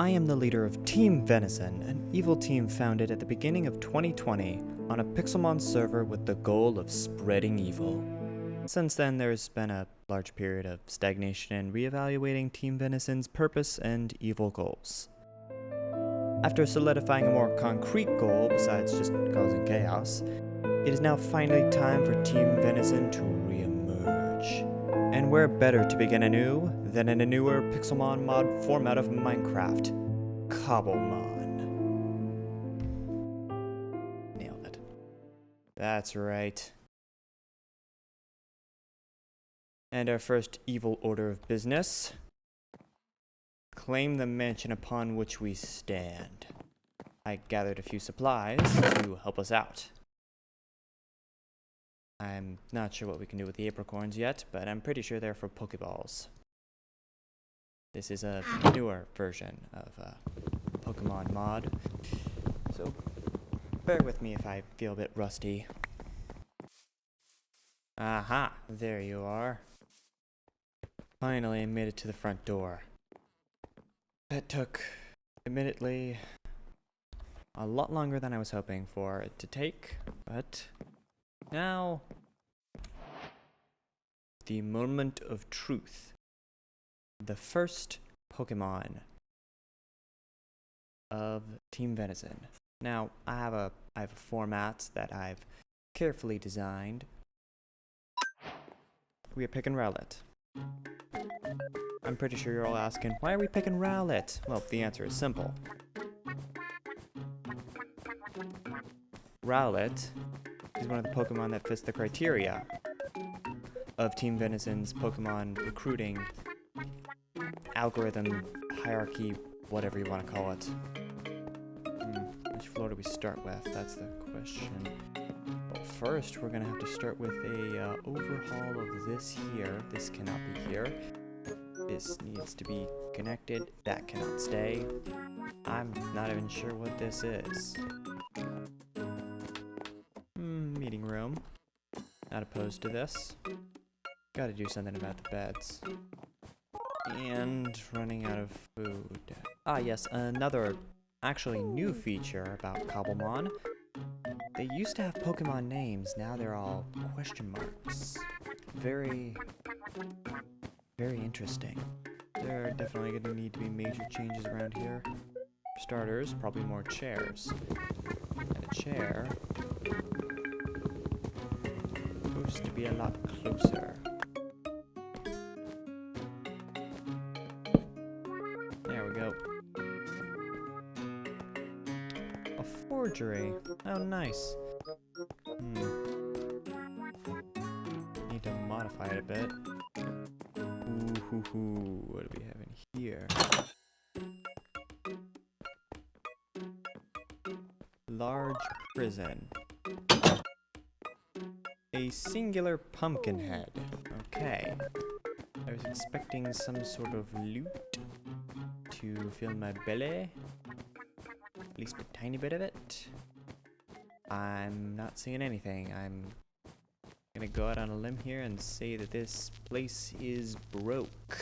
I am the leader of Team Venison, an evil team founded at the beginning of 2020 on a Pixelmon server with the goal of spreading evil. Since then, there's been a large period of stagnation and reevaluating Team Venison's purpose and evil goals. After solidifying a more concrete goal besides just causing chaos, it is now finally time for Team Venison to re-emerge. And where better to begin anew than in a newer Pixelmon mod format of Minecraft, Cobblemon. Nailed it. That's right. And our first evil order of business: claim the mansion upon which we stand. I gathered a few supplies to help us out. I'm not sure what we can do with the apricorns yet, but I'm pretty sure they're for Pokeballs. This is a newer version of Pokemon mod, so bear with me if I feel a bit rusty. Aha, there you are. Finally, I made it to the front door. That took, admittedly, a lot longer than I was hoping for it to take, but now, the moment of truth. The first Pokemon of Team Venison. Now, I have a format that I've carefully designed. We are picking Rowlet. I'm pretty sure you're all asking, why are we picking Rowlet? Well, the answer is simple. Rowlet is one of the Pokemon that fits the criteria of Team Venison's Pokemon recruiting algorithm, hierarchy, whatever you want to call it. Which floor do we start with? That's the question. Well, first, we're going to have to start with a overhaul of this here. This cannot be here. This needs to be connected. That cannot stay. I'm not even sure what this is. Meeting room. Not opposed to this. Gotta do something about the beds. And running out of food. Ah yes, another actually new feature about Cobblemon. They used to have Pokemon names, now they're all question marks. Very interesting. There are definitely going to need to be major changes around here. For starters, probably more chairs. And a chair supposed to be a lot closer. There we go. A forgery. Oh, nice. Need to modify it a bit. Ooh, what do we have in here? Large prison. A singular pumpkin head. Okay. I was expecting some sort of loot to fill my belly. At least a tiny bit of it. I'm not seeing anything. I'm gonna go out on a limb here and say that this place is broke.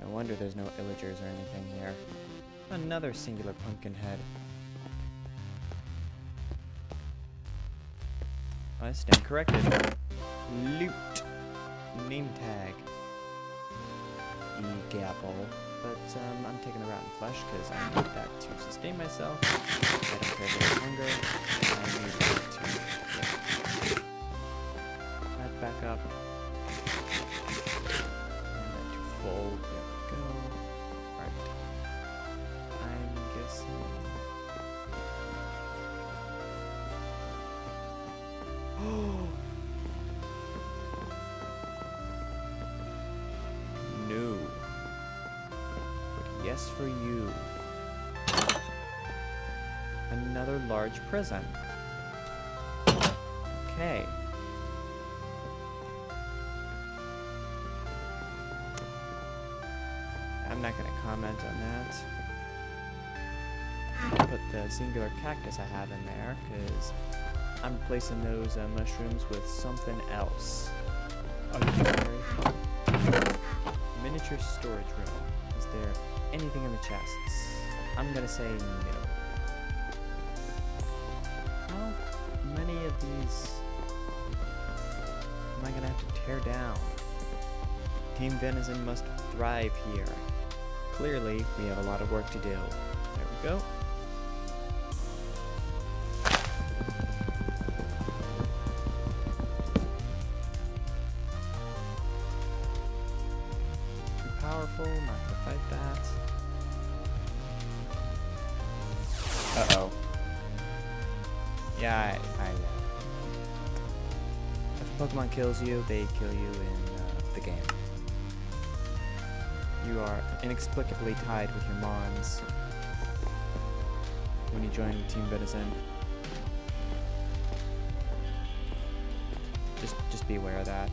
No wonder there's no illagers or anything here. Another singular pumpkin head. I stand corrected. Loot. Name tag. E-gapple. But I'm taking the rotten flesh because I need that to sustain myself. I don't care about hunger. I need that to that back up. And that to full. There we go. Alright. I'm guessing. No. But yes for you. Another large prison. Okay. I'm not going to comment on that. I'll put the singular cactus I have in there, because I'm replacing those mushrooms with something else. Oh, sorry. Miniature storage room. Is there anything in the chests? I'm gonna say no. How many of these am I gonna have to tear down? Team Venison must thrive here. Clearly, we have a lot of work to do. There we go. Too powerful, not gonna fight that. Uh-oh. Yeah, if a Pokemon kills you, they kill you in the game. You are inexplicably tied with your Mons when you join Team Venison. Just be aware of that.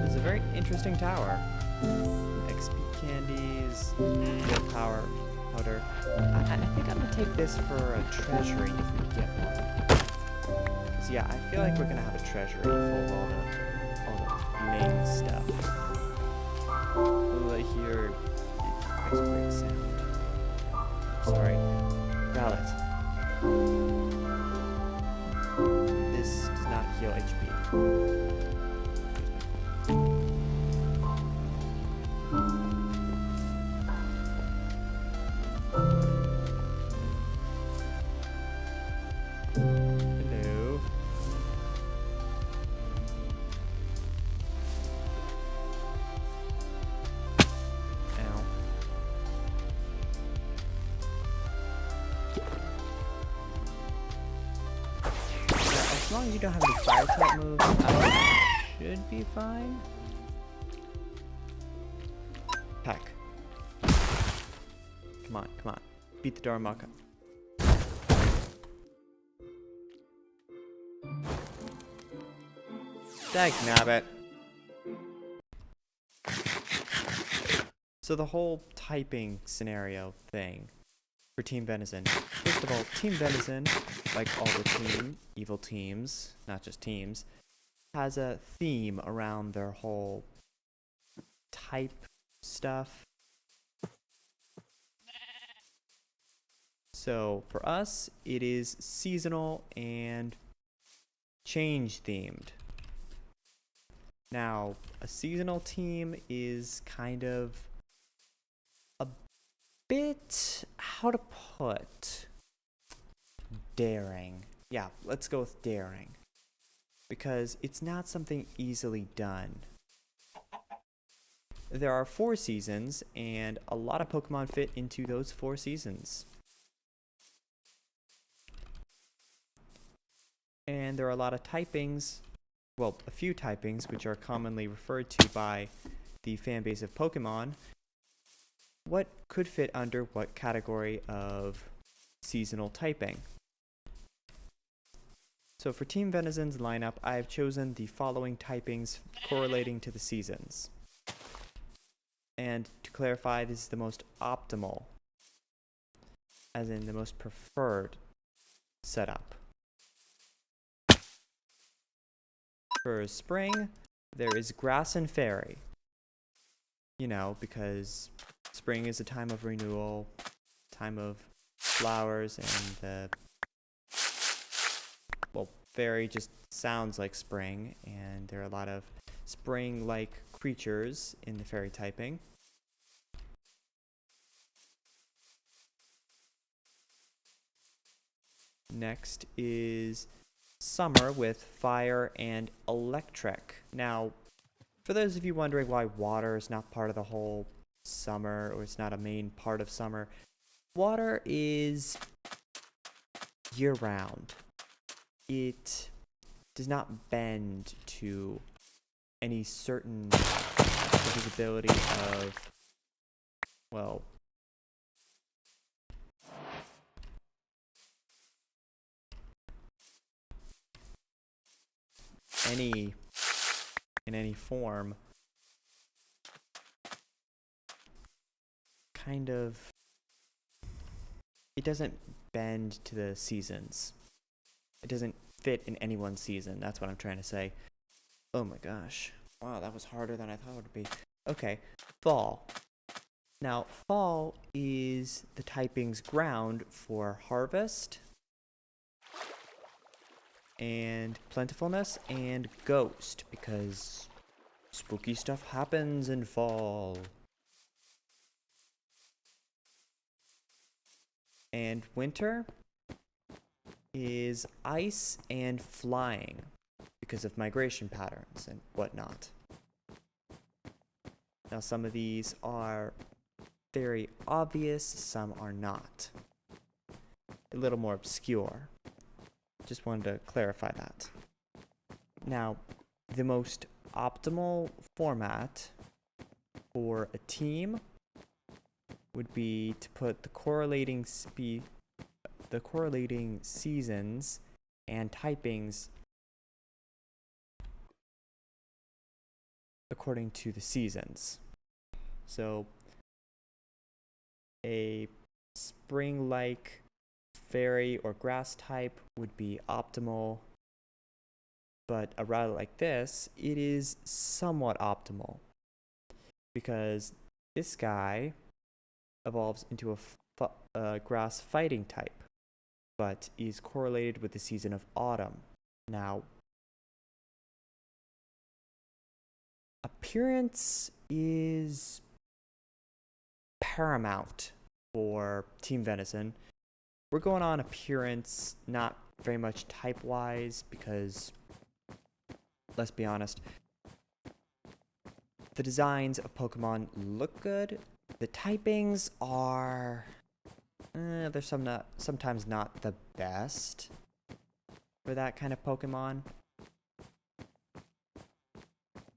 It's a very interesting tower. XP candies, good power powder. I think I'm gonna take this for a treasury if we get one. Cause yeah, I feel like we're gonna have a treasury full of all the main stuff. Ooh, I hear it makes a great sound. Sorry. Rowlet. This does not heal HP. Hello. Ow. As long as you don't have any fire type moves, I should be fine. Peck. Come on, come on. Beat the Darumaka. Dagnabbit. So the whole typing scenario thing for Team Venison. First of all, Team Venison, like all the evil teams, not just teams, has a theme around their whole type stuff. So for us, it is seasonal and change themed. Now, a seasonal team is kind of a bit, how to put, daring. Yeah, let's go with daring. Because it's not something easily done. There are 4 seasons, and a lot of Pokemon fit into those 4 seasons. And there are a lot of typings, well, a few typings, which are commonly referred to by the fan base of Pokemon. What could fit under what category of seasonal typing? So for Team Venison's lineup, I have chosen the following typings correlating to the seasons. And to clarify, this is the most optimal, as in the most preferred setup. For spring, there is grass and fairy. You know, because spring is a time of renewal, time of flowers, and well, fairy just sounds like spring, and there are a lot of spring-like creatures in the fairy typing. Next is summer with fire and electric. Now, for those of you wondering why water is not part of the whole summer, or it's not a main part of summer, water is year-round. It does not bend to any certain divisibility of, well, in any form. Kind of, it doesn't bend to the seasons. It doesn't fit in any one season. That's what I'm trying to say. Oh my gosh. Wow, that was harder than I thought it would be. Okay, fall. Now, fall is the typing's ground for harvest and plentifulness and ghost, because spooky stuff happens in fall. And winter is ice and flying because of migration patterns and whatnot. Now, some of these are very obvious, some are not. A little more obscure. Just wanted to clarify that. Now, the most optimal format for a team would be to put the correlating seasons and typings according to the seasons. So a spring-like fairy or grass type would be optimal, but a route like this, it is somewhat optimal because this guy evolves into a grass fighting type, but is correlated with the season of autumn. Now, appearance is paramount for Team Venison. We're going on appearance, not very much type-wise, because, let's be honest, the designs of Pokemon look good. The typings are, they're sometimes not the best for that kind of Pokemon.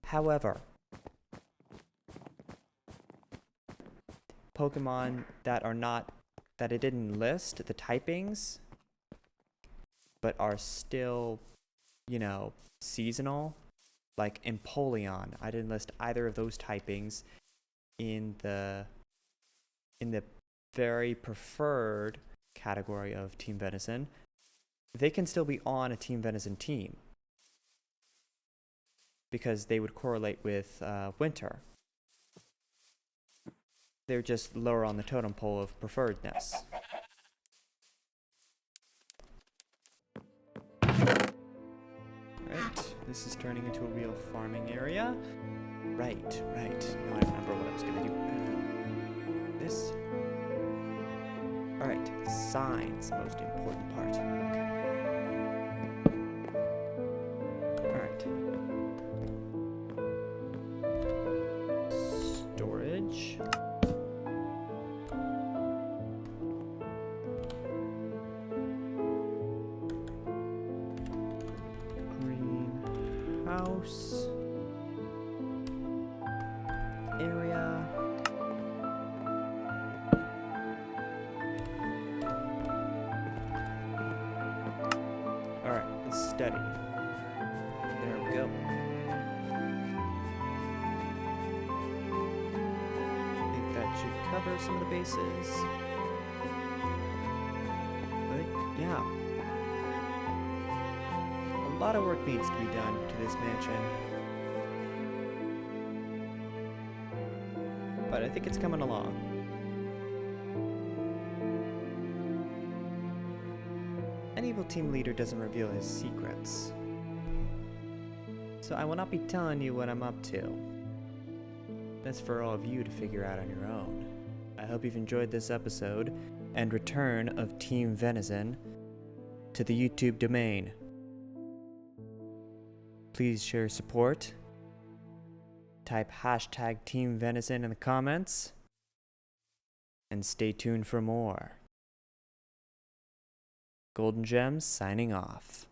However, Pokemon that it didn't list the typings, but are still, seasonal, like Empoleon. I didn't list either of those typings in the very preferred category of Team Venison. They can still be on a Team Venison team because they would correlate with winter. They're just lower on the totem pole of preferredness. Alright, this is turning into a real farming area. Right. Now I remember what I was gonna do. This. Alright, signs, most important part. Okay. Alright. Storage. Greenhouse. Area. Alright, let's study. There we go. I think that should cover some of the bases. But yeah. A lot of work needs to be done to this mansion. But I think it's coming along. An evil team leader doesn't reveal his secrets. So I will not be telling you what I'm up to. That's for all of you to figure out on your own. I hope you've enjoyed this episode and return of Team Venison to the YouTube domain. Please share support. Type hashtag Team Venison in the comments. And stay tuned for more. Golden Gems signing off.